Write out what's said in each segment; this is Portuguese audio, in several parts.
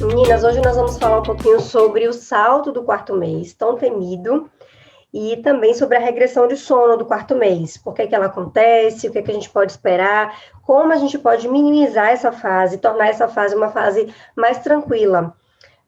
Meninas, hoje nós vamos falar um pouquinho sobre o salto do quarto mês, tão temido, e também sobre a regressão de sono do quarto mês. Por que ela acontece, o que a gente pode esperar, como a gente pode minimizar essa fase, tornar essa fase uma fase mais tranquila,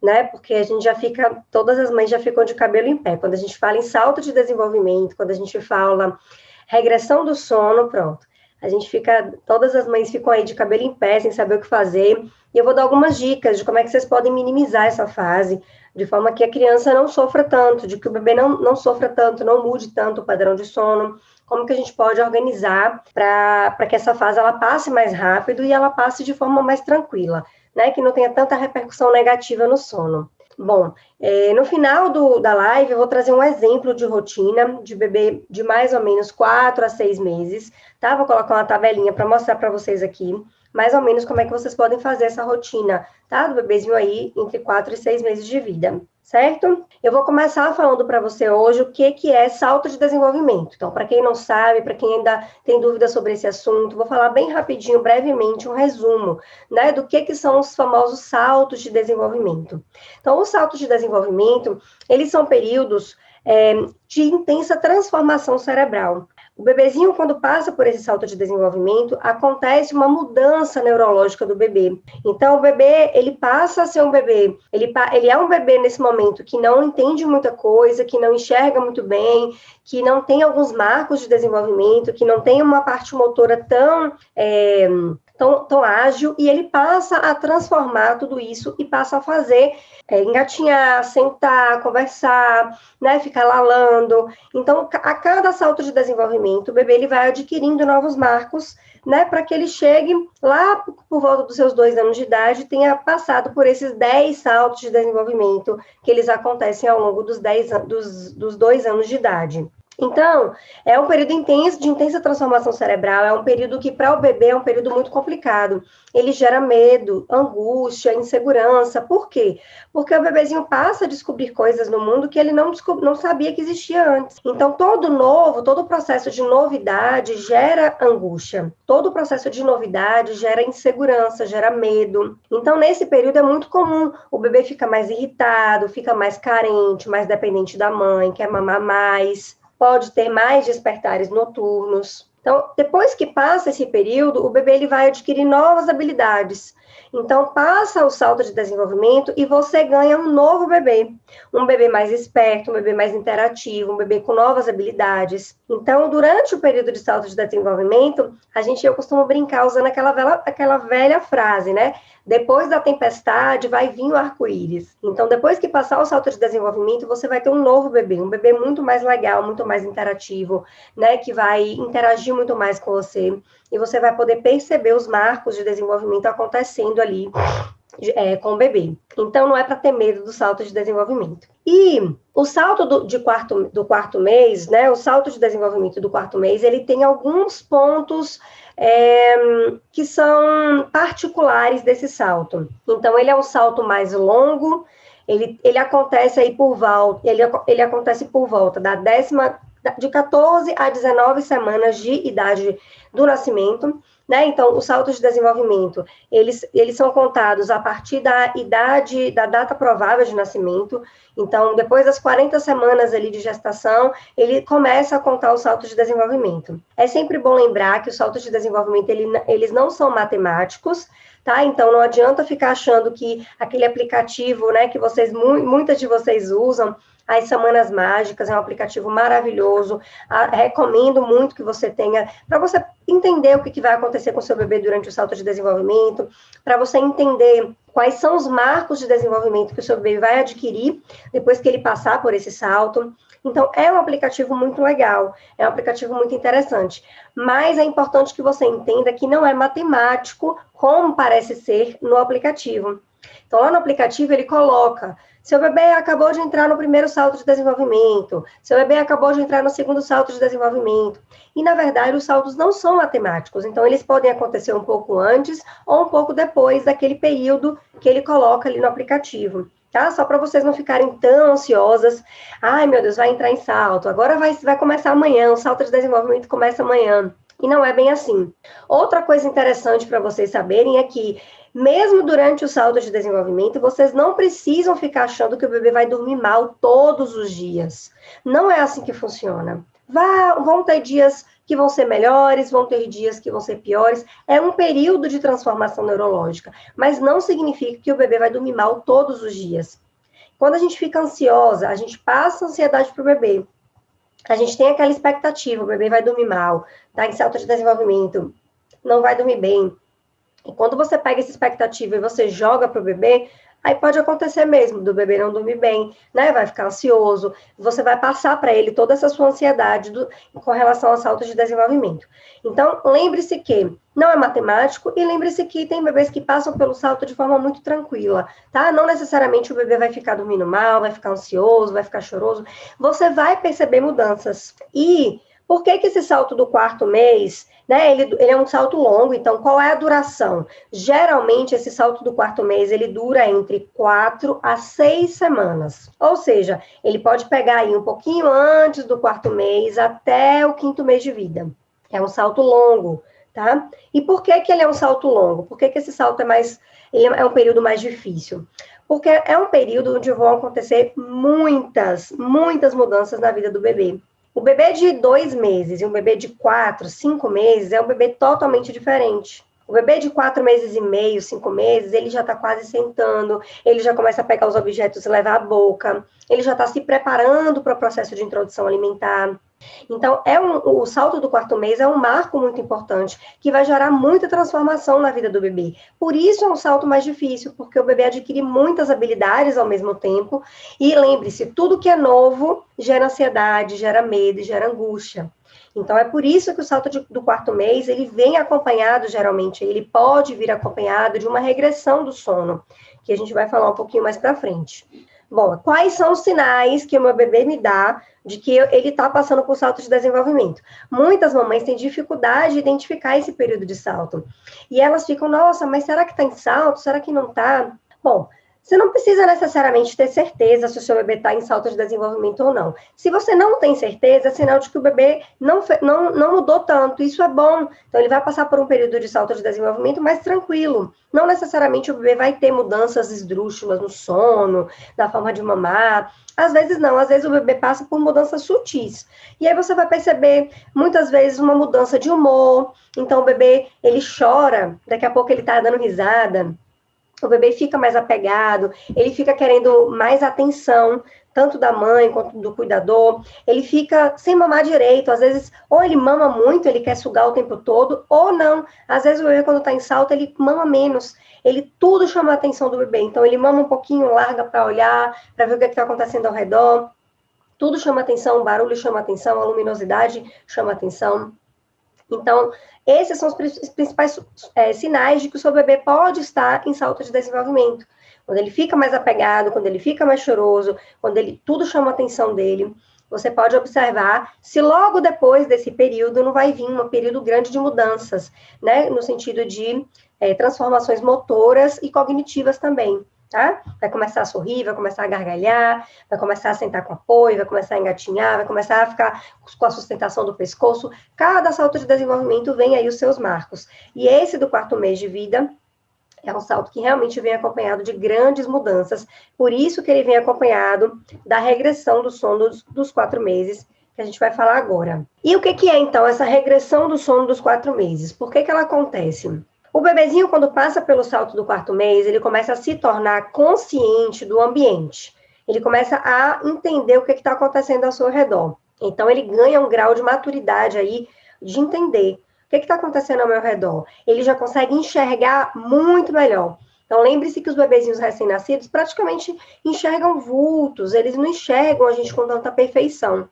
né? Porque a gente já fica, todas as mães já ficam de cabelo em pé. Quando a gente fala em salto de desenvolvimento, quando a gente fala regressão do sono, pronto. A gente fica, todas as mães ficam aí de cabelo em pé, sem saber o que fazer. E eu vou dar algumas dicas de como é que vocês podem minimizar essa fase, de forma que a criança não sofra tanto, de que o bebê não sofra tanto, não mude tanto o padrão de sono. Como que a gente pode organizar para que essa fase ela passe mais rápido e ela passe de forma mais tranquila, né? Que não tenha tanta repercussão negativa no sono. Bom, no final da live eu vou trazer um exemplo de rotina de bebê de mais ou menos 4 a 6 meses, tá? Vou colocar uma tabelinha para mostrar para vocês aqui, mais ou menos como é que vocês podem fazer essa rotina, tá? Do bebezinho aí entre 4 e 6 meses de vida, certo? Eu vou começar falando para você hoje o que é salto de desenvolvimento. Então, para quem não sabe, para quem ainda tem dúvida sobre esse assunto, vou falar bem rapidinho, brevemente, um resumo, né, do que são os famosos saltos de desenvolvimento. Então, os saltos de desenvolvimento, eles são períodos de intensa transformação cerebral. O bebezinho, quando passa por esse salto de desenvolvimento, acontece uma mudança neurológica do bebê. Então, o bebê, ele passa a ser um bebê, ele é um bebê nesse momento que não entende muita coisa, que não enxerga muito bem, que não tem alguns marcos de desenvolvimento, que não tem uma parte motora tão ágil, e ele passa a transformar tudo isso e passa a fazer engatinhar, sentar, conversar, né, ficar lalando. Então, a cada salto de desenvolvimento, o bebê ele vai adquirindo novos marcos, né, para que ele chegue lá por volta dos seus 2 anos de idade, tenha passado por esses 10 saltos de desenvolvimento que eles acontecem ao longo dos 2 anos de idade. Então, é um período intenso, de intensa transformação cerebral, é um período que, para o bebê, é um período muito complicado. Ele gera medo, angústia, insegurança. Por quê? Porque o bebezinho passa a descobrir coisas no mundo que ele não sabia que existia antes. Então, todo o processo de novidade gera angústia. Todo o processo de novidade gera insegurança, gera medo. Então, nesse período é muito comum o bebê ficar mais irritado, fica mais carente, mais dependente da mãe, quer mamar mais, pode ter mais despertares noturnos. Então, depois que passa esse período, o bebê ele vai adquirir novas habilidades. Então, passa o salto de desenvolvimento e você ganha um novo bebê. Um bebê mais esperto, um bebê mais interativo, um bebê com novas habilidades. Então, durante o período de salto de desenvolvimento, eu costumo brincar usando aquela velha frase, né? Depois da tempestade vai vir o arco-íris. Então, depois que passar o salto de desenvolvimento, você vai ter um novo bebê, um bebê muito mais legal, muito mais interativo, né? Que vai interagir muito mais com você. E você vai poder perceber os marcos de desenvolvimento acontecendo ali com o bebê. Então, não é para ter medo do salto de desenvolvimento. E o salto do quarto mês, né? O salto de desenvolvimento do quarto mês, ele tem alguns pontos que são particulares desse salto. Então, ele é um salto mais longo, ele acontece aí ele acontece por volta de 14 a 19 semanas de idade do nascimento, né? Então, os saltos de desenvolvimento, eles são contados a partir da data provável de nascimento. Então, depois das 40 semanas ali de gestação, ele começa a contar os saltos de desenvolvimento. É sempre bom lembrar que os saltos de desenvolvimento, eles não são matemáticos, tá? Então, não adianta ficar achando que aquele aplicativo, né, que muitas de vocês usam, as Semanas Mágicas, é um aplicativo maravilhoso, recomendo muito que você tenha, para você entender o que vai acontecer com o seu bebê durante o salto de desenvolvimento, para você entender quais são os marcos de desenvolvimento que o seu bebê vai adquirir depois que ele passar por esse salto. Então, é um aplicativo muito legal, é um aplicativo muito interessante, mas é importante que você entenda que não é matemático, como parece ser no aplicativo. Então, lá no aplicativo, ele coloca: seu bebê acabou de entrar no primeiro salto de desenvolvimento, seu bebê acabou de entrar no segundo salto de desenvolvimento. E, na verdade, os saltos não são matemáticos, então eles podem acontecer um pouco antes ou um pouco depois daquele período que ele coloca ali no aplicativo, tá? Só para vocês não ficarem tão ansiosas. Ai, meu Deus, vai entrar em salto, agora vai começar amanhã, o salto de desenvolvimento começa amanhã. E não é bem assim. Outra coisa interessante para vocês saberem é que, mesmo durante o salto de desenvolvimento, vocês não precisam ficar achando que o bebê vai dormir mal todos os dias. Não é assim que funciona. Vão ter dias que vão ser melhores, vão ter dias que vão ser piores. É um período de transformação neurológica, mas não significa que o bebê vai dormir mal todos os dias. Quando a gente fica ansiosa, a gente passa ansiedade para o bebê. A gente tem aquela expectativa, o bebê vai dormir mal, tá em salto de desenvolvimento, não vai dormir bem. E quando você pega essa expectativa e você joga para o bebê, aí pode acontecer mesmo, do bebê não dormir bem, né? Vai ficar ansioso, você vai passar para ele toda essa sua ansiedade com relação ao salto de desenvolvimento. Então, lembre-se que não é matemático e lembre-se que tem bebês que passam pelo salto de forma muito tranquila, tá? Não necessariamente o bebê vai ficar dormindo mal, vai ficar ansioso, vai ficar choroso. Você vai perceber mudanças. E por que esse salto do 4º mês, né, ele é um salto longo, então qual é a duração? Geralmente, esse salto do 4º mês, ele dura entre 4 a 6 semanas. Ou seja, ele pode pegar aí um pouquinho antes do 4º mês até o 5º mês de vida. É um salto longo, tá? E por que ele é um salto longo? Por que esse salto ele é um período mais difícil? Porque é um período onde vão acontecer muitas mudanças na vida do bebê. O bebê de 2 meses e um bebê de 4, 5 meses é um bebê totalmente diferente. O bebê de 4 meses e meio, 5 meses, ele já está quase sentando, ele já começa a pegar os objetos e levar à boca, ele já está se preparando para o processo de introdução alimentar. Então, o salto do 4º mês é um marco muito importante, que vai gerar muita transformação na vida do bebê. Por isso é um salto mais difícil, porque o bebê adquire muitas habilidades ao mesmo tempo. E lembre-se, tudo que é novo gera ansiedade, gera medo e gera angústia. Então, é por isso que o salto do 4º mês, ele vem acompanhado, geralmente, ele pode vir acompanhado de uma regressão do sono, que a gente vai falar um pouquinho mais para frente. Bom, quais são os sinais que o meu bebê me dá de que ele está passando por salto de desenvolvimento? Muitas mamães têm dificuldade de identificar esse período de salto. E elas ficam, nossa, mas será que está em salto? Será que não está? Bom, você não precisa necessariamente ter certeza se o seu bebê está em salto de desenvolvimento ou não. Se você não tem certeza, é sinal de que o bebê não mudou tanto. Isso é bom. Então, ele vai passar por um período de salto de desenvolvimento mais tranquilo. Não necessariamente o bebê vai ter mudanças esdrúxulas no sono, na forma de mamar. Às vezes não. Às vezes o bebê passa por mudanças sutis. E aí você vai perceber, muitas vezes, uma mudança de humor. Então, o bebê, ele chora. Daqui a pouco ele está dando risada. O bebê fica mais apegado, ele fica querendo mais atenção, tanto da mãe quanto do cuidador, ele fica sem mamar direito, às vezes, ou ele mama muito, ele quer sugar o tempo todo, ou não, às vezes o bebê quando está em salto, ele mama menos, tudo chama a atenção do bebê, então ele mama um pouquinho, larga para olhar, para ver o que está acontecendo ao redor, tudo chama atenção, o barulho chama atenção, a luminosidade chama atenção. Então, esses são os principais sinais de que o seu bebê pode estar em salto de desenvolvimento. Quando ele fica mais apegado, quando ele fica mais choroso, quando tudo chama a atenção dele, você pode observar se logo depois desse período não vai vir um período grande de mudanças, né? No sentido de transformações motoras e cognitivas também. Tá? Vai começar a sorrir, vai começar a gargalhar, vai começar a sentar com apoio, vai começar a engatinhar, vai começar a ficar com a sustentação do pescoço. Cada salto de desenvolvimento vem aí os seus marcos. E esse do 4º mês de vida é um salto que realmente vem acompanhado de grandes mudanças. Por isso que ele vem acompanhado da regressão do sono dos 4 meses, que a gente vai falar agora. E o que é, então, essa regressão do sono dos 4 meses? Por que ela acontece? O bebezinho, quando passa pelo salto do 4º mês, ele começa a se tornar consciente do ambiente. Ele começa a entender o que está acontecendo ao seu redor. Então, ele ganha um grau de maturidade aí, de entender o que está acontecendo ao meu redor. Ele já consegue enxergar muito melhor. Então, lembre-se que os bebezinhos recém-nascidos praticamente enxergam vultos, eles não enxergam a gente com tanta perfeição.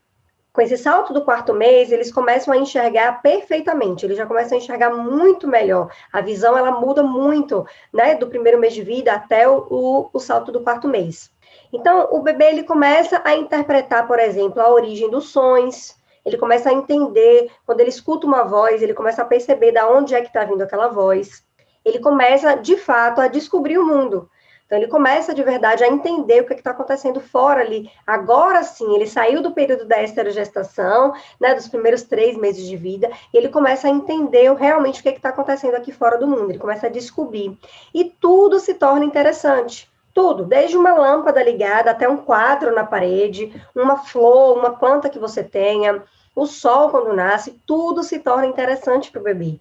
Com esse salto do 4º mês, eles começam a enxergar perfeitamente, eles já começam a enxergar muito melhor. A visão, ela muda muito, né, do 1º mês de vida até o salto do 4º mês. Então, o bebê, ele começa a interpretar, por exemplo, a origem dos sons, ele começa a entender, quando ele escuta uma voz, ele começa a perceber de onde é que está vindo aquela voz. Ele começa, de fato, a descobrir o mundo. Então, ele começa, de verdade, a entender o que está acontecendo fora ali. Agora sim, ele saiu do período da esterogestação, né, dos primeiros 3 meses de vida, e ele começa a entender realmente o que está acontecendo aqui fora do mundo. Ele começa a descobrir. E tudo se torna interessante. Tudo, desde uma lâmpada ligada até um quadro na parede, uma flor, uma planta que você tenha, o sol quando nasce, tudo se torna interessante para o bebê.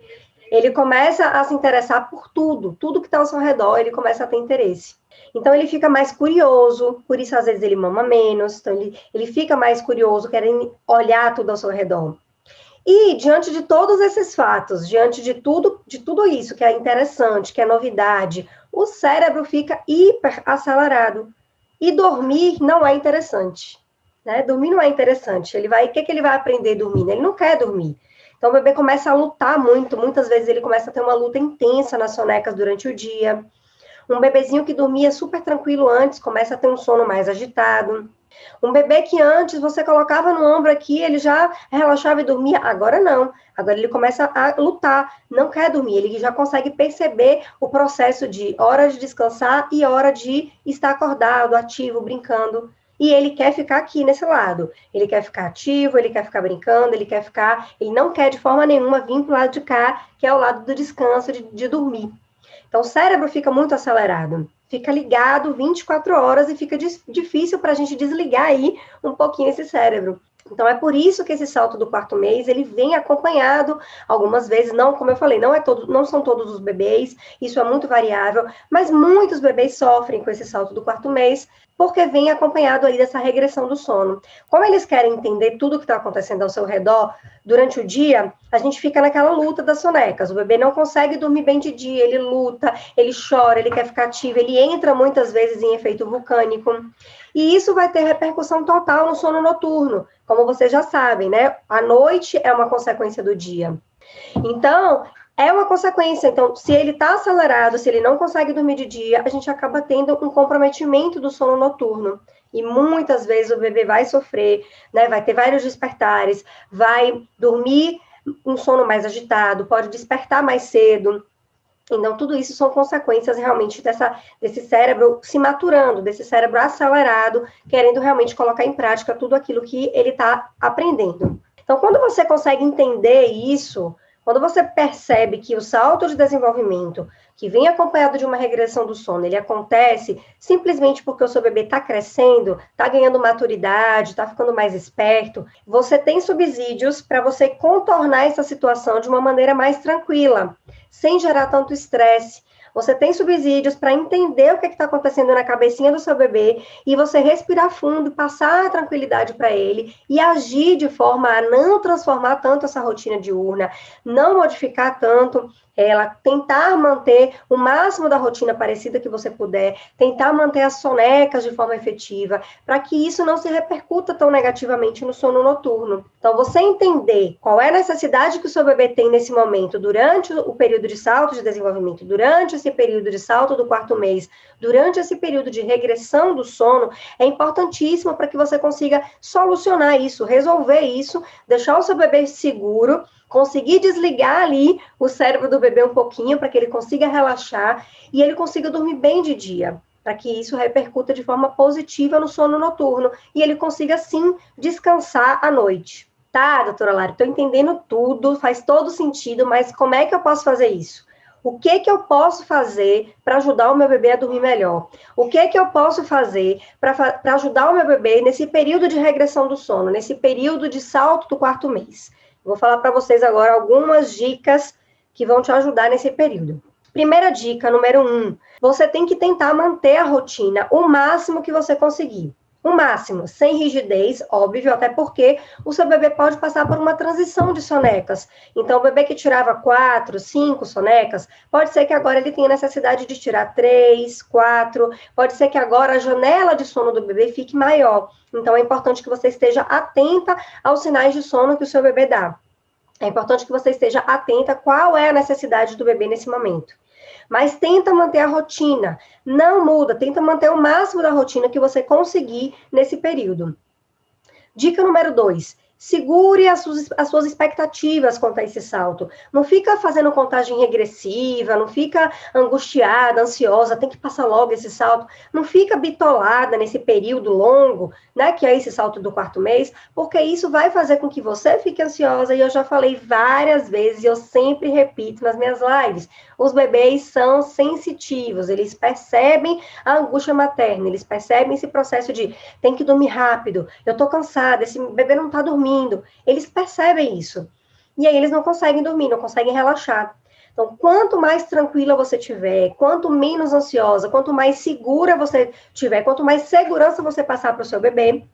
Ele começa a se interessar por tudo, tudo que está ao seu redor, ele começa a ter interesse. Então, ele fica mais curioso, por isso, às vezes, ele mama menos, então, ele fica mais curioso, querendo olhar tudo ao seu redor. E, diante de todos esses fatos, diante de tudo isso que é interessante, que é novidade, o cérebro fica hiper acelerado. E dormir não é interessante. Né? Dormir não é interessante. O que ele vai aprender dormindo? Ele não quer dormir. Então, o bebê começa a lutar muito. Muitas vezes, ele começa a ter uma luta intensa nas sonecas durante o dia. Um bebezinho que dormia super tranquilo antes, começa a ter um sono mais agitado. Um bebê que antes você colocava no ombro aqui, ele já relaxava e dormia, agora não. Agora ele começa a lutar, não quer dormir, ele já consegue perceber o processo de hora de descansar e hora de estar acordado, ativo, brincando. E ele quer ficar aqui nesse lado. Ele quer ficar ativo, ele quer ficar brincando, ele não quer de forma nenhuma vir para o lado de cá, que é o lado do descanso, de dormir. Então, o cérebro fica muito acelerado, fica ligado 24 horas e fica difícil para a gente desligar aí um pouquinho esse cérebro. Então, é por isso que esse salto do 4º mês, ele vem acompanhado, algumas vezes, não, como eu falei, não são todos os bebês, isso é muito variável, mas muitos bebês sofrem com esse salto do 4º mês, porque vem acompanhado aí dessa regressão do sono. Como eles querem entender tudo o que está acontecendo ao seu redor, durante o dia, a gente fica naquela luta das sonecas. O bebê não consegue dormir bem de dia, ele luta, ele chora, ele quer ficar ativo, ele entra muitas vezes em efeito vulcânico. E isso vai ter repercussão total no sono noturno, como vocês já sabem, né? A noite é uma consequência do dia. Então, é uma consequência. Então, se ele está acelerado, se ele não consegue dormir de dia, a gente acaba tendo um comprometimento do sono noturno. E muitas vezes o bebê vai sofrer, né? Vai ter vários despertares, vai dormir um sono mais agitado, pode despertar mais cedo. Então, tudo isso são consequências realmente desse cérebro se maturando, desse cérebro acelerado, querendo realmente colocar em prática tudo aquilo que ele está aprendendo. Então, quando você consegue entender isso, quando você percebe que o salto de desenvolvimento, que vem acompanhado de uma regressão do sono, ele acontece simplesmente porque o seu bebê está crescendo, está ganhando maturidade, está ficando mais esperto, você tem subsídios para você contornar essa situação de uma maneira mais tranquila, sem gerar tanto estresse. Você tem subsídios para entender o que está acontecendo na cabecinha do seu bebê e você respirar fundo, passar a tranquilidade para ele e agir de forma a não transformar tanto essa rotina diurna, não modificar tanto ela, tentar manter o máximo da rotina parecida que você puder, tentar manter as sonecas de forma efetiva, para que isso não se repercuta tão negativamente no sono noturno. Então, você entender qual é a necessidade que o seu bebê tem nesse momento, durante o período de salto de desenvolvimento, durante esse período de salto do 4º mês, durante esse período de regressão do sono, é importantíssimo para que você consiga solucionar isso, resolver isso, deixar o seu bebê seguro, conseguir desligar ali o cérebro do bebê um pouquinho, para que ele consiga relaxar e ele consiga dormir bem de dia, para que isso repercuta de forma positiva no sono noturno e ele consiga, sim, descansar à noite. Tá, doutora Lara, estou entendendo tudo, faz todo sentido, mas como é que eu posso fazer isso? O que eu posso fazer para ajudar o meu bebê a dormir melhor? O que eu posso fazer para ajudar o meu bebê nesse período de regressão do sono, nesse período de salto do 4º mês? Vou falar para vocês agora algumas dicas que vão te ajudar nesse período. Primeira dica, número 1, você tem que tentar manter a rotina o máximo que você conseguir. O máximo, sem rigidez, óbvio, até porque o seu bebê pode passar por uma transição de sonecas. Então, o bebê que tirava 4, 5 sonecas, pode ser que agora ele tenha necessidade de tirar 3, 4, pode ser que agora a janela de sono do bebê fique maior. Então, é importante que você esteja atenta aos sinais de sono que o seu bebê dá. É importante que você esteja atenta a qual é a necessidade do bebê nesse momento. Mas tenta manter a rotina, não muda, tenta manter o máximo da rotina que você conseguir nesse período. Dica número 2, segure as suas expectativas quanto a esse salto. Não fica fazendo contagem regressiva, não fica angustiada, ansiosa, tem que passar logo esse salto. Não fica bitolada nesse período longo, né, que é esse salto do 4º mês, porque isso vai fazer com que você fique ansiosa, e eu já falei várias vezes, e eu sempre repito nas minhas lives, os bebês são sensitivos, eles percebem a angústia materna, eles percebem esse processo de tem que dormir rápido, eu tô cansada, esse bebê não tá dormindo, eles percebem isso. E aí eles não conseguem dormir, não conseguem relaxar. Então, quanto mais tranquila você tiver, quanto menos ansiosa, quanto mais segura você tiver, quanto mais segurança você passar para o seu bebê,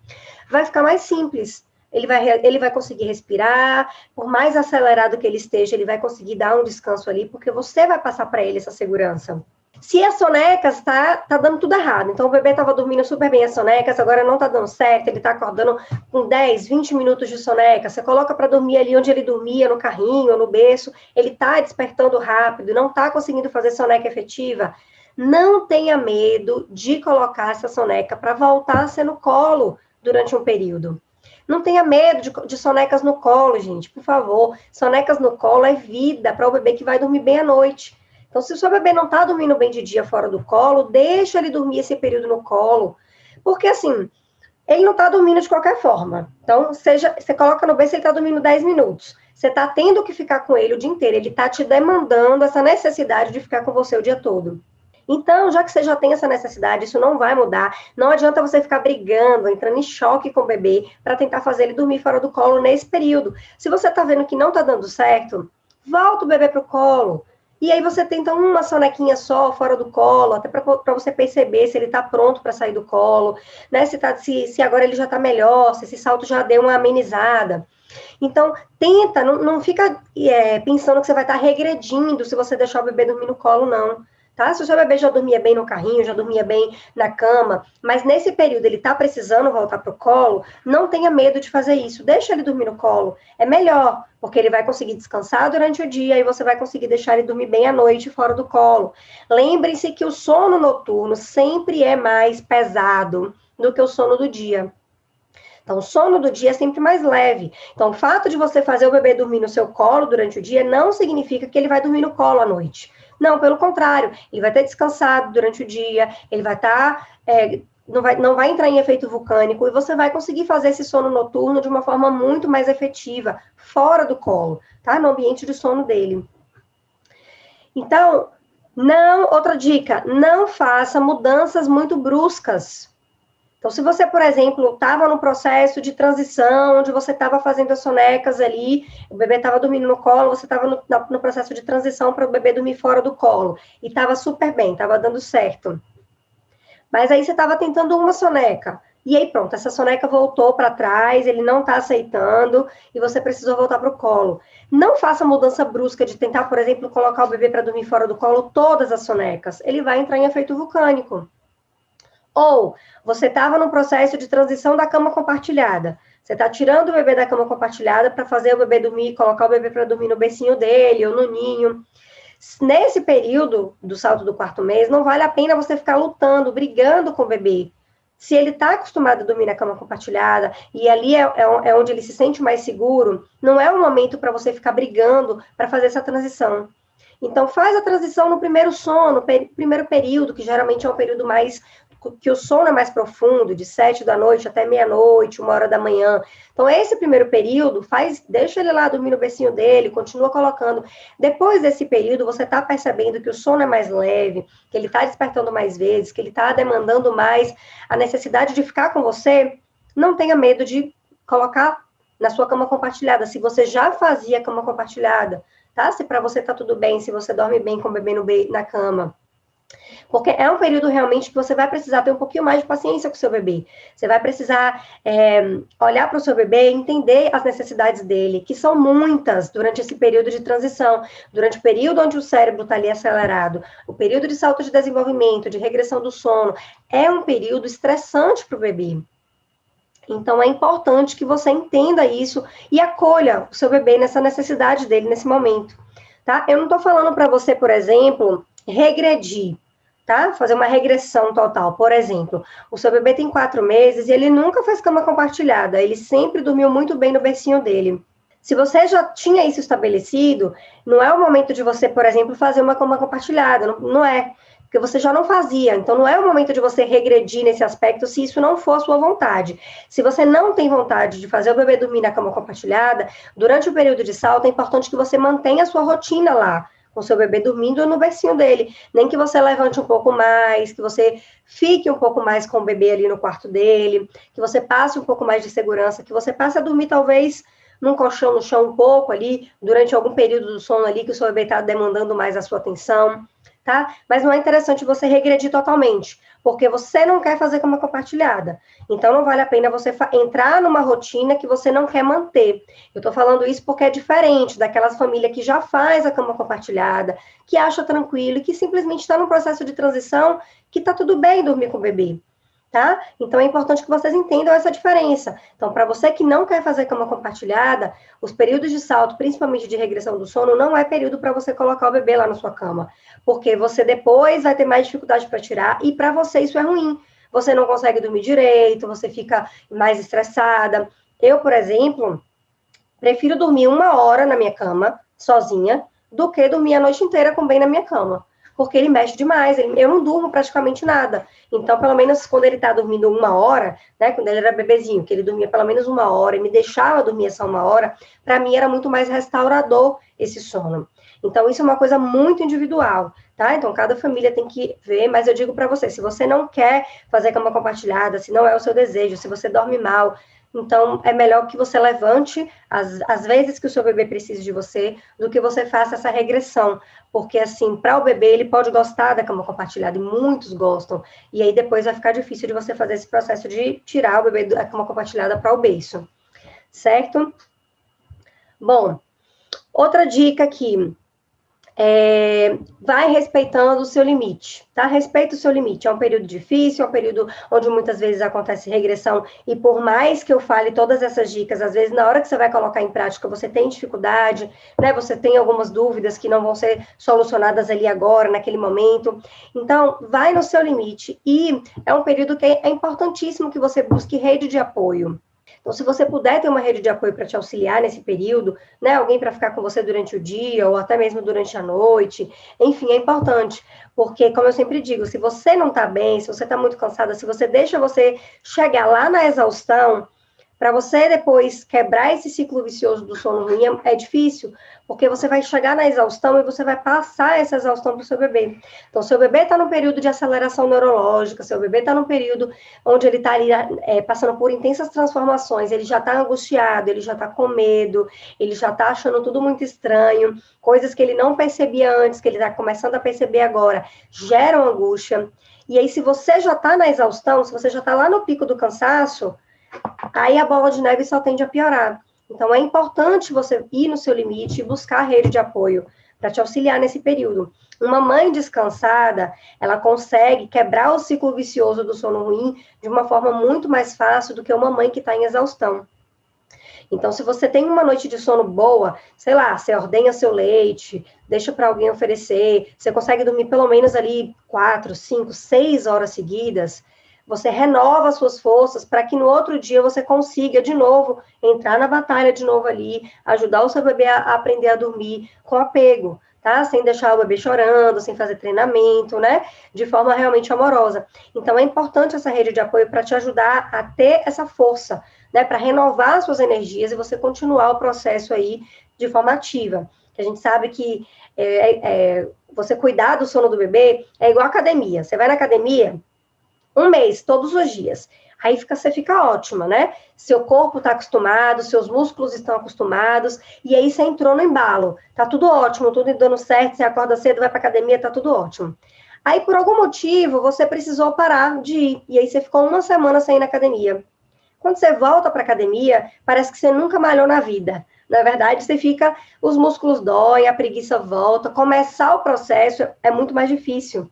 vai ficar mais simples. Ele vai conseguir respirar, por mais acelerado que ele esteja, ele vai conseguir dar um descanso ali, porque você vai passar para ele essa segurança. Se as sonecas tá dando tudo errado, então o bebê estava dormindo super bem as sonecas, agora não tá dando certo, ele tá acordando com 10, 20 minutos de soneca, você coloca para dormir ali onde ele dormia, no carrinho ou no berço, ele tá despertando rápido, não tá conseguindo fazer soneca efetiva, não tenha medo de colocar essa soneca para voltar a ser no colo durante um período. Não tenha medo de sonecas no colo, gente, por favor. Sonecas no colo é vida para o bebê que vai dormir bem à noite. Então, se o seu bebê não está dormindo bem de dia fora do colo, deixa ele dormir esse período no colo. Porque, assim, ele não está dormindo de qualquer forma. Então, você coloca no berço, ele está dormindo 10 minutos. Você está tendo que ficar com ele o dia inteiro. Ele está te demandando essa necessidade de ficar com você o dia todo. Então, já que você já tem essa necessidade, isso não vai mudar. Não adianta você ficar brigando, entrando em choque com o bebê para tentar fazer ele dormir fora do colo nesse período. Se você está vendo que não está dando certo, volta o bebê para o colo. E aí você tenta uma sonequinha só fora do colo, até para você perceber se ele está pronto para sair do colo, né? Se agora ele já está melhor, se esse salto já deu uma amenizada. Então, tenta, não fica pensando que você vai estar regredindo se você deixar o bebê dormir no colo, não. Tá? Se o seu bebê já dormia bem no carrinho, já dormia bem na cama, mas nesse período ele está precisando voltar para o colo, não tenha medo de fazer isso. Deixa ele dormir no colo. É melhor, porque ele vai conseguir descansar durante o dia e você vai conseguir deixar ele dormir bem à noite fora do colo. Lembre-se que o sono noturno sempre é mais pesado do que o sono do dia. Então, o sono do dia é sempre mais leve. Então, o fato de você fazer o bebê dormir no seu colo durante o dia não significa que ele vai dormir no colo à noite. Não, pelo contrário, ele vai ter descansado durante o dia, ele vai estar, não vai entrar em efeito vulcânico, e você vai conseguir fazer esse sono noturno de uma forma muito mais efetiva, fora do colo, tá? No ambiente de sono dele. Então, outra dica, não faça mudanças muito bruscas. Então, se você, por exemplo, estava no processo de transição, onde você estava fazendo as sonecas ali, o bebê estava dormindo no colo, você estava no processo de transição para o bebê dormir fora do colo, e estava super bem, estava dando certo. Mas aí você estava tentando uma soneca, e aí pronto, essa soneca voltou para trás, ele não está aceitando, e você precisou voltar para o colo. Não faça mudança brusca de tentar, por exemplo, colocar o bebê para dormir fora do colo todas as sonecas, ele vai entrar em efeito vulcânico. Ou você estava no processo de transição da cama compartilhada. Você está tirando o bebê da cama compartilhada para fazer o bebê dormir, colocar o bebê para dormir no bercinho dele ou no ninho. Nesse período do salto do 4º mês, não vale a pena você ficar lutando, brigando com o bebê. Se ele está acostumado a dormir na cama compartilhada e ali é onde ele se sente mais seguro, não é o momento para você ficar brigando para fazer essa transição. Então, faz a transição no primeiro sono, primeiro período, que geralmente é um período mais que o sono é mais profundo, de 7 da noite até meia-noite, 1h da manhã. Então, esse primeiro período, deixa ele lá dormir no bercinho dele, continua colocando. Depois desse período, você está percebendo que o sono é mais leve, que ele está despertando mais vezes, que ele está demandando mais a necessidade de ficar com você, não tenha medo de colocar na sua cama compartilhada, se você já fazia cama compartilhada, tá? Se para você está tudo bem, se você dorme bem com o bebê na cama. Porque é um período realmente que você vai precisar ter um pouquinho mais de paciência com o seu bebê. Você vai precisar olhar para o seu bebê e entender as necessidades dele, que são muitas durante esse período de transição, durante o período onde o cérebro está ali acelerado, o período de salto de desenvolvimento, de regressão do sono, é um período estressante para o bebê. Então, é importante que você entenda isso e acolha o seu bebê nessa necessidade dele nesse momento, tá? Eu não estou falando para você, por exemplo, regredir. tá? Fazer uma regressão total. Por exemplo, o seu bebê tem 4 meses e ele nunca fez cama compartilhada, ele sempre dormiu muito bem no bercinho dele. Se você já tinha isso estabelecido, não é o momento de você, por exemplo, fazer uma cama compartilhada, não é. Porque você já não fazia, então não é o momento de você regredir nesse aspecto se isso não for a sua vontade. Se você não tem vontade de fazer o bebê dormir na cama compartilhada, durante o período de salto é importante que você mantenha a sua rotina lá, com o seu bebê dormindo no bercinho dele. Nem que você levante um pouco mais, que você fique um pouco mais com o bebê ali no quarto dele, que você passe um pouco mais de segurança, que você passe a dormir talvez num colchão no chão um pouco ali, durante algum período do sono ali, que o seu bebê está demandando mais a sua atenção, tá? Mas não é interessante você regredir totalmente, porque você não quer fazer cama compartilhada. Então, não vale a pena você entrar numa rotina que você não quer manter. Eu tô falando isso porque é diferente daquelas famílias que já faz a cama compartilhada, que acha tranquilo e que simplesmente está num processo de transição que tá tudo bem dormir com o bebê. Tá? Então, é importante que vocês entendam essa diferença. Então, para você que não quer fazer cama compartilhada, os períodos de salto, principalmente de regressão do sono, não é período para você colocar o bebê lá na sua cama, porque você depois vai ter mais dificuldade para tirar, e para você isso é ruim. Você não consegue dormir direito, você fica mais estressada. Eu, por exemplo, prefiro dormir 1 hora na minha cama, sozinha, do que dormir a noite inteira com bem na minha cama. Porque ele mexe demais, eu não durmo praticamente nada. Então, pelo menos quando ele tá dormindo 1 hora, né, quando ele era bebezinho, que ele dormia pelo menos 1 hora e me deixava dormir essa 1 hora, para mim era muito mais restaurador esse sono. Então, isso é uma coisa muito individual, tá? Então, cada família tem que ver, mas eu digo para você, se você não quer fazer cama compartilhada, se não é o seu desejo, se você dorme mal, então é melhor que você levante as vezes que o seu bebê precisa de você, do que você faça essa regressão, porque assim, para o bebê ele pode gostar da cama compartilhada, e muitos gostam, e aí depois vai ficar difícil de você fazer esse processo de tirar o bebê da cama compartilhada para o berço, certo? Bom, outra dica aqui, vai respeitando o seu limite, tá? Respeita o seu limite. É um período difícil, é um período onde muitas vezes acontece regressão, e por mais que eu fale todas essas dicas, às vezes na hora que você vai colocar em prática, você tem dificuldade, né? Você tem algumas dúvidas que não vão ser solucionadas ali agora, naquele momento. Então, vai no seu limite, e é um período que é importantíssimo que você busque rede de apoio. Então, se você puder ter uma rede de apoio para te auxiliar nesse período, né, alguém para ficar com você durante o dia, ou até mesmo durante a noite, enfim, é importante, porque, como eu sempre digo, se você não está bem, se você está muito cansada, se você deixa você chegar lá na exaustão, para você depois quebrar esse ciclo vicioso do sono ruim é difícil, porque você vai chegar na exaustão e você vai passar essa exaustão para o seu bebê. Então, seu bebê está no período de aceleração neurológica, seu bebê está no período onde ele está ali passando por intensas transformações, ele já está angustiado, ele já está com medo, ele já está achando tudo muito estranho, coisas que ele não percebia antes, que ele está começando a perceber agora, geram angústia. E aí, se você já está na exaustão, se você já está lá no pico do cansaço, aí a bola de neve só tende a piorar. Então, é importante você ir no seu limite e buscar a rede de apoio para te auxiliar nesse período. Uma mãe descansada, ela consegue quebrar o ciclo vicioso do sono ruim de uma forma muito mais fácil do que uma mãe que está em exaustão. Então, se você tem uma noite de sono boa, sei lá, você ordenha seu leite, deixa para alguém oferecer, você consegue dormir pelo menos ali 4, 5, 6 horas seguidas, você renova as suas forças para que no outro dia você consiga de novo entrar na batalha de novo ali, ajudar o seu bebê a aprender a dormir com apego, tá? Sem deixar o bebê chorando, sem fazer treinamento, né? De forma realmente amorosa. Então, é importante essa rede de apoio para te ajudar a ter essa força, né? Para renovar as suas energias e você continuar o processo aí de forma ativa. A gente sabe que você cuidar do sono do bebê é igual academia. Você vai na academia 1 mês, todos os dias. Aí você fica ótima, né? Seu corpo está acostumado, seus músculos estão acostumados, e aí você entrou no embalo. Tá tudo ótimo, tudo dando certo, você acorda cedo, vai pra academia, tá tudo ótimo. Aí, por algum motivo, você precisou parar de ir, e aí você ficou 1 semana sem ir na academia. Quando você volta pra academia, parece que você nunca malhou na vida. Na verdade, você fica, os músculos doem, a preguiça volta, começar o processo é muito mais difícil.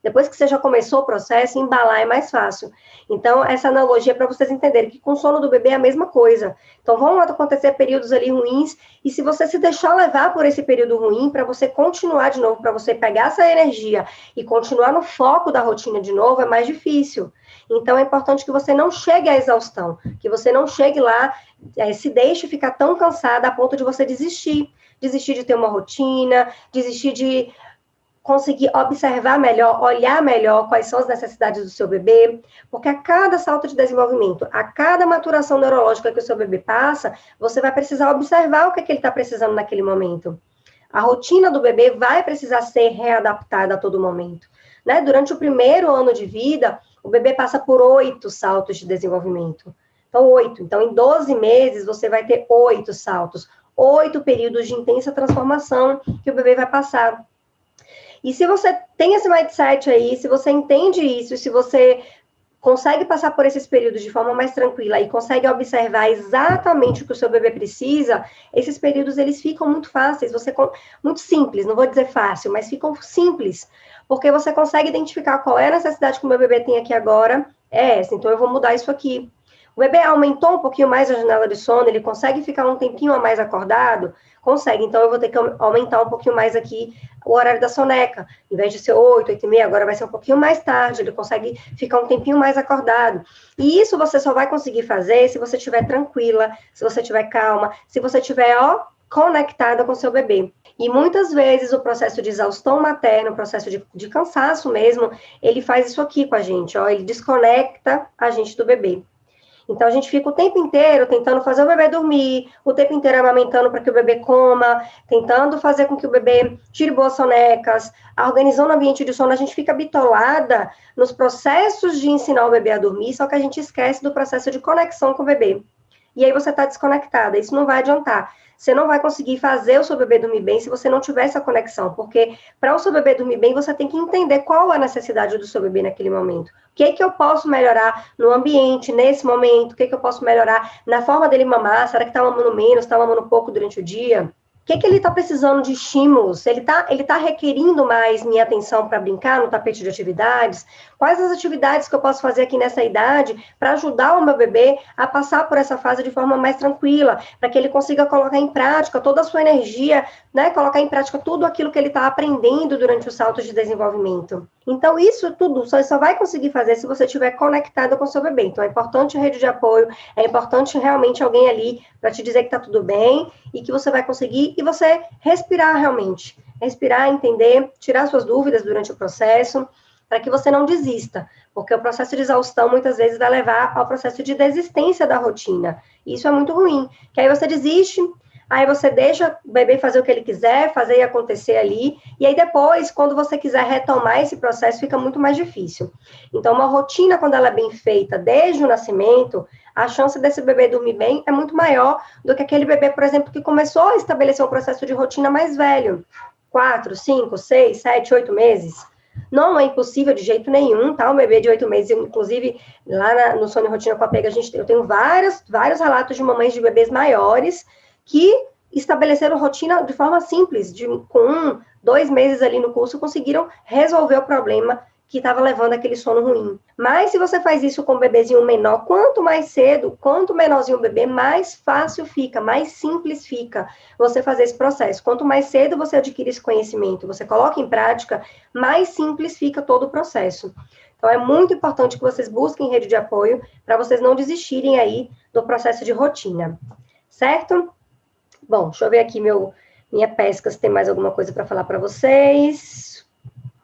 Depois que você já começou o processo, embalar é mais fácil. Então, essa analogia é para vocês entenderem que com o sono do bebê é a mesma coisa. Então, vão acontecer períodos ali ruins, e se você se deixar levar por esse período ruim, para você continuar de novo, para você pegar essa energia e continuar no foco da rotina de novo, é mais difícil. Então, é importante que você não chegue à exaustão, que você não chegue lá, se deixe ficar tão cansada a ponto de você desistir de ter uma rotina, desistir de conseguir observar melhor, olhar melhor quais são as necessidades do seu bebê, porque a cada salto de desenvolvimento, a cada maturação neurológica que o seu bebê passa, você vai precisar observar o que ele está precisando naquele momento. A rotina do bebê vai precisar ser readaptada a todo momento. Né? Durante o primeiro ano de vida, o bebê passa por 8 saltos de desenvolvimento. Então, 8. Então, em 12 meses, você vai ter 8 saltos, 8 períodos de intensa transformação que o bebê vai passar. E se você tem esse mindset aí, se você entende isso, se você consegue passar por esses períodos de forma mais tranquila e consegue observar exatamente o que o seu bebê precisa, esses períodos, eles ficam muito fáceis, muito simples, não vou dizer fácil, mas ficam simples, porque você consegue identificar qual é a necessidade que o meu bebê tem aqui agora, é essa, então eu vou mudar isso aqui. O bebê aumentou um pouquinho mais a janela de sono, ele consegue ficar um tempinho a mais acordado? Consegue, então eu vou ter que aumentar um pouquinho mais aqui o horário da soneca. Em vez de ser 8, 8 e meia, agora vai ser um pouquinho mais tarde, ele consegue ficar um tempinho mais acordado. E isso você só vai conseguir fazer se você estiver tranquila, se você estiver calma, se você estiver, conectada com seu bebê. E muitas vezes o processo de exaustão materna, o processo de cansaço mesmo, ele faz isso aqui com a gente, ele desconecta a gente do bebê. Então, a gente fica o tempo inteiro tentando fazer o bebê dormir, o tempo inteiro amamentando para que o bebê coma, tentando fazer com que o bebê tire boas sonecas, organizando o ambiente de sono. A gente fica bitolada nos processos de ensinar o bebê a dormir, só que a gente esquece do processo de conexão com o bebê. E aí você está desconectada, isso não vai adiantar. Você não vai conseguir fazer o seu bebê dormir bem se você não tiver essa conexão, porque para o seu bebê dormir bem, você tem que entender qual é a necessidade do seu bebê naquele momento. O que eu posso melhorar no ambiente, nesse momento? O que eu posso melhorar na forma dele mamar? Será que está mamando menos, está mamando pouco durante o dia? O que ele está precisando de estímulos? Ele tá requerindo mais minha atenção para brincar no tapete de atividades? Quais as atividades que eu posso fazer aqui nessa idade para ajudar o meu bebê a passar por essa fase de forma mais tranquila, para que ele consiga colocar em prática toda a sua energia, né? Colocar em prática tudo aquilo que ele está aprendendo durante os saltos de desenvolvimento. Então, isso tudo você só vai conseguir fazer se você estiver conectada com o seu bebê. Então, é importante a rede de apoio, é importante realmente alguém ali para te dizer que está tudo bem e que você vai conseguir, e você respirar realmente. Respirar, entender, tirar suas dúvidas durante o processo, para que você não desista, porque o processo de exaustão muitas vezes vai levar ao processo de desistência da rotina. E isso é muito ruim, que aí você desiste, aí você deixa o bebê fazer o que ele quiser, fazer e acontecer ali, e aí depois, quando você quiser retomar esse processo, fica muito mais difícil. Então, uma rotina, quando ela é bem feita desde o nascimento, a chance desse bebê dormir bem é muito maior do que aquele bebê, por exemplo, que começou a estabelecer um processo de rotina mais velho, 4, 5, 6, 7, 8 meses. Não é impossível de jeito nenhum, tá? Um bebê de 8 meses, inclusive, lá no Sono e Rotina com Apego, eu tenho vários relatos de mamães de bebês maiores que estabeleceram rotina de forma simples, com 1, 2 meses ali no curso, conseguiram resolver o problema que estava levando aquele sono ruim. Mas se você faz isso com um bebezinho menor, quanto mais cedo, quanto menorzinho o bebê, mais fácil fica, mais simples fica você fazer esse processo. Quanto mais cedo você adquire esse conhecimento, você coloca em prática, mais simples fica todo o processo. Então, é muito importante que vocês busquem rede de apoio para vocês não desistirem aí do processo de rotina. Certo? Bom, deixa eu ver aqui minha pesca, se tem mais alguma coisa para falar para vocês.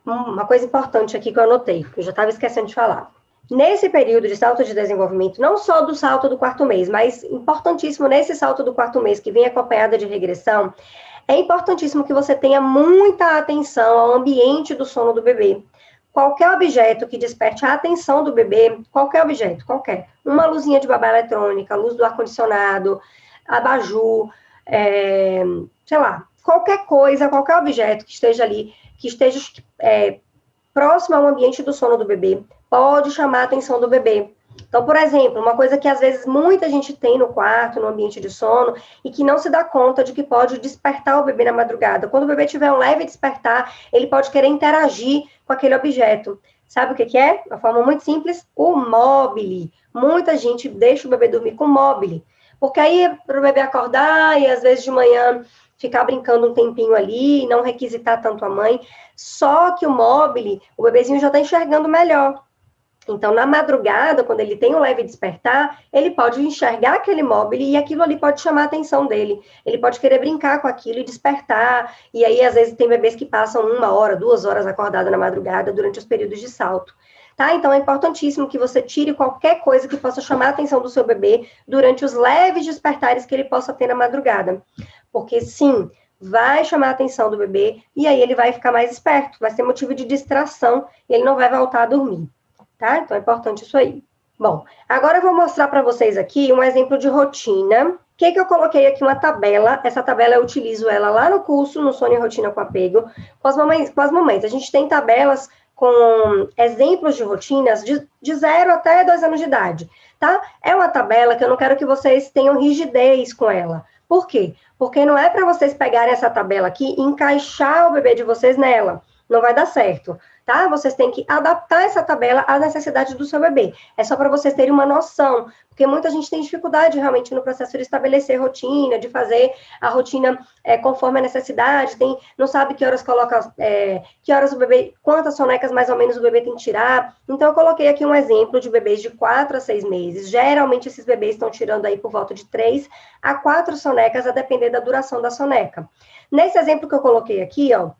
Uma coisa importante aqui que eu anotei, que eu já estava esquecendo de falar. Nesse período de salto de desenvolvimento, não só do salto do 4º mês, mas importantíssimo nesse salto do 4º mês, que vem acompanhado de regressão, é importantíssimo que você tenha muita atenção ao ambiente do sono do bebê. Qualquer objeto que desperte a atenção do bebê, qualquer objeto, uma luzinha de babá eletrônica, luz do ar-condicionado, abajur, sei lá, qualquer coisa, qualquer objeto que esteja ali, que esteja próximo ao ambiente do sono do bebê, pode chamar a atenção do bebê. Então, por exemplo, uma coisa que às vezes muita gente tem no quarto, no ambiente de sono, e que não se dá conta de que pode despertar o bebê na madrugada. Quando o bebê tiver um leve despertar, ele pode querer interagir com aquele objeto. Sabe o que é? De uma forma muito simples, o móbile. Muita gente deixa o bebê dormir com móbile. Porque aí, para o bebê acordar e às vezes de manhã ficar brincando um tempinho ali, não requisitar tanto a mãe. Só que o móbile, o bebezinho já está enxergando melhor. Então, na madrugada, quando ele tem um leve despertar, ele pode enxergar aquele móvel e aquilo ali pode chamar a atenção dele. Ele pode querer brincar com aquilo e despertar. E aí, às vezes, tem bebês que passam 1 hora, 2 horas acordada na madrugada durante os períodos de salto. Tá? Então, é importantíssimo que você tire qualquer coisa que possa chamar a atenção do seu bebê durante os leves despertares que ele possa ter na madrugada. Porque, sim, vai chamar a atenção do bebê e aí ele vai ficar mais esperto, vai ser motivo de distração e ele não vai voltar a dormir. Tá? Então, é importante isso aí. Bom, agora eu vou mostrar para vocês aqui um exemplo de rotina. O que eu coloquei aqui? Uma tabela. Essa tabela eu utilizo ela lá no curso, no Sono e Rotina com Apego, com as mamães. A gente tem tabelas com exemplos de rotinas de 0 até 2 anos de idade, tá? É uma tabela que eu não quero que vocês tenham rigidez com ela. Por quê? Porque não é para vocês pegarem essa tabela aqui e encaixar o bebê de vocês nela. Não vai dar certo, tá? Vocês têm que adaptar essa tabela às necessidades do seu bebê. É só para vocês terem uma noção, porque muita gente tem dificuldade realmente no processo de estabelecer rotina, de fazer a rotina conforme a necessidade, não sabe que horas coloca, que horas o bebê, quantas sonecas mais ou menos o bebê tem que tirar. Então, eu coloquei aqui um exemplo de bebês de 4 a 6 meses. Geralmente, esses bebês estão tirando aí por volta de 3 a 4 sonecas, a depender da duração da soneca. Nesse exemplo que eu coloquei aqui, ó,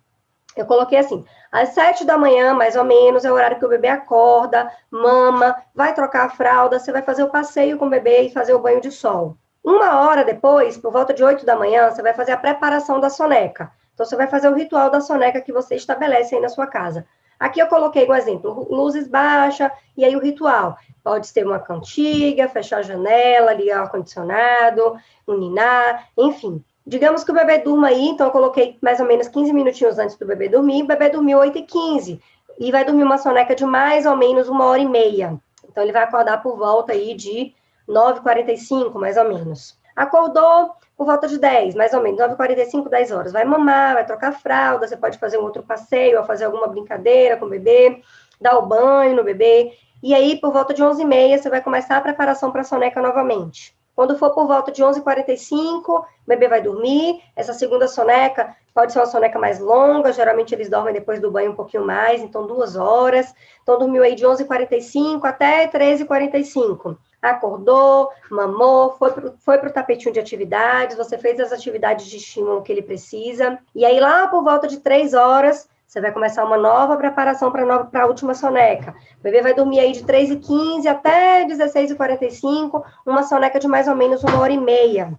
eu coloquei assim, às 7 da manhã, mais ou menos, é o horário que o bebê acorda, mama, vai trocar a fralda, você vai fazer o passeio com o bebê e fazer o banho de sol. 1 hora depois, por volta de 8 da manhã, você vai fazer a preparação da soneca. Então, você vai fazer o ritual da soneca que você estabelece aí na sua casa. Aqui eu coloquei um exemplo, luzes baixas, e aí o ritual. Pode ser uma cantiga, fechar a janela, ligar o ar-condicionado, um ninar, enfim. Digamos que o bebê durma aí, então eu coloquei mais ou menos 15 minutinhos antes do bebê dormir, o bebê dormiu 8h15, e vai dormir uma soneca de mais ou menos 1h30. Então, ele vai acordar por volta aí de 9h45, mais ou menos. Acordou por volta de 10, mais ou menos, 9h45, 10 horas. Vai mamar, vai trocar fralda, você pode fazer um outro passeio, ou fazer alguma brincadeira com o bebê, dar o banho no bebê, e aí, por volta de 11h30, você vai começar a preparação para a soneca novamente. Quando for por volta de 11h45, o bebê vai dormir. Essa segunda soneca pode ser uma soneca mais longa, geralmente eles dormem depois do banho um pouquinho mais, então 2 horas. Então, dormiu aí de 11h45 até 13h45. Acordou, mamou, foi para o tapetinho de atividades, você fez as atividades de estímulo que ele precisa. E aí, lá por volta de 3 horas, você vai começar uma nova preparação para a última soneca. O bebê vai dormir aí de 3h15 até 16h45, uma soneca de mais ou menos 1h30.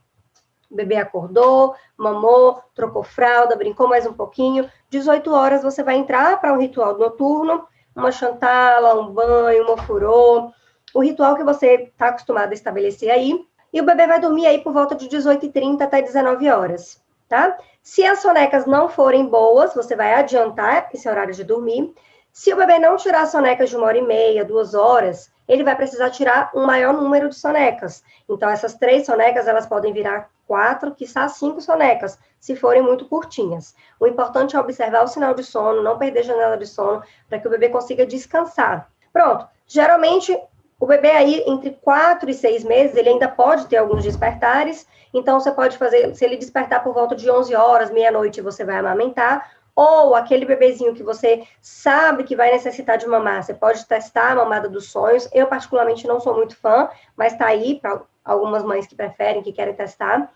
O bebê acordou, mamou, trocou fralda, brincou mais um pouquinho. 18 horas você vai entrar para um ritual noturno, uma chantala, um banho, um ofurô, o ritual que você está acostumado a estabelecer aí. E o bebê vai dormir aí por volta de 18h30 até 19 horas. Tá? Se as sonecas não forem boas, você vai adiantar esse horário de dormir. Se o bebê não tirar sonecas de 1h30, 2 horas, ele vai precisar tirar um maior número de sonecas. Então, essas 3 sonecas, elas podem virar 4, quiçá 5 sonecas, se forem muito curtinhas. O importante é observar o sinal de sono, não perder janela de sono, para que o bebê consiga descansar. Pronto. Geralmente, o bebê aí, entre 4 e 6 meses, ele ainda pode ter alguns despertares. Então, você pode fazer, se ele despertar por volta de 11 horas, meia-noite, você vai amamentar. Ou aquele bebezinho que você sabe que vai necessitar de mamar, você pode testar a mamada dos sonhos. Eu, particularmente, não sou muito fã, mas tá aí para algumas mães que preferem, que querem testar.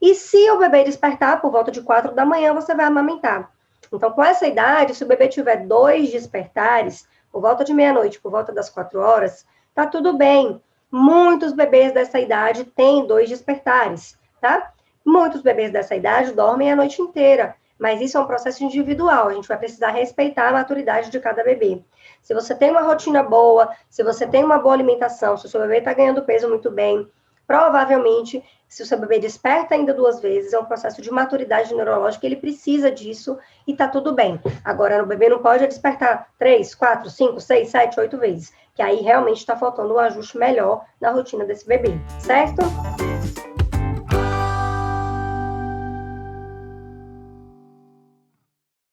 E se o bebê despertar por volta de 4 da manhã, você vai amamentar. Então, com essa idade, se o bebê tiver 2 despertares, por volta de meia-noite, por volta das 4 horas, tá tudo bem. Muitos bebês dessa idade têm 2 despertares, tá? Muitos bebês dessa idade dormem a noite inteira, mas isso é um processo individual, a gente vai precisar respeitar a maturidade de cada bebê. Se você tem uma rotina boa, se você tem uma boa alimentação, se o seu bebê está ganhando peso muito bem, provavelmente, se o seu bebê desperta ainda 2 vezes, é um processo de maturidade neurológica, ele precisa disso e tá tudo bem. Agora, o bebê não pode despertar 3, 4, 5, 6, 7, 8 vezes, que aí realmente está faltando um ajuste melhor na rotina desse bebê, certo?